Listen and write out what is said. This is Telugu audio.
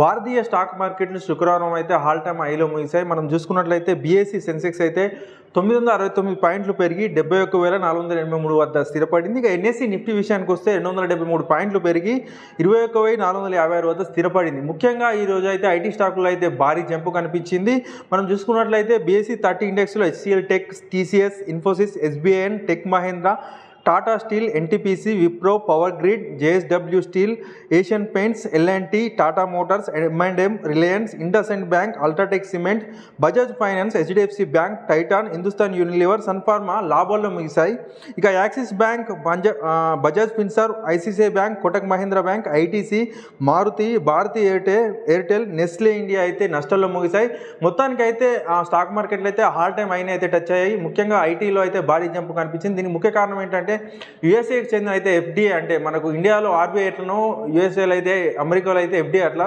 భారతీయ స్టాక్ మార్కెట్లు శుక్రవారం అయితే ఆల్ టైమ్ హైలో ముగిశాయి. మనం చూసుకున్నట్లయితే బీఎస్సీ సెన్సెక్స్ అయితే 969 పాయింట్లు పెరిగి 71,483 వద్ద స్థిరపడింది. ఇక ఎన్ఎస్సీ నిఫ్టీ విషయానికి వస్తే 273 పాయింట్లు పెరిగి 21,456 వద్ద స్థిరపడింది. ముఖ్యంగా ఈ రోజు అయితే ఐటీ స్టాకుల్లో అయితే భారీ జంపు కనిపించింది. మనం చూసుకున్నట్లయితే బీఎస్సీ 30 ఇండెక్స్లో HCL tech, TCS, Infosys, SBIN, tech Mahindra, Tata steel, NTPC, Wipro, power grid, JSW steel, Asian paints, L&T, Tata motors, M&M, Reliance, IndusInd bank, UltraTech cement, Bajaj finance, HDFC bank, Titan, Hindustan Unilever, Sun Pharma లాభాల్లో ముగిశాయి. ఇక axis bank, Bajaj Finserv, ICICI bank, Kotak Mahindra bank, ITC, Maruti, Bharti Airtel, Nestle India అయితే నష్టాల్లో ముగిశాయి. మొత్తానికి అయితే స్టాక్ మార్కెట్లు అయితే ఆల్ టైమ్ హైని అయితే టచ్ అయ్యాయి. ముఖ్యంగా ఐటీలో అయితే భారీ జంపు కనిపించింది. దీనికి ముఖ్య కారణం ఏంటంటే యుఎస్ఏకి చెందిన అయితే ఎఫ్డీఐ, అంటే మనకు ఇండియాలో ఆర్బీఐ ఎట్లనో యుఎస్ఏలో అయితే, అమెరికాలో అయితే ఎఫ్డీఐ అట్లా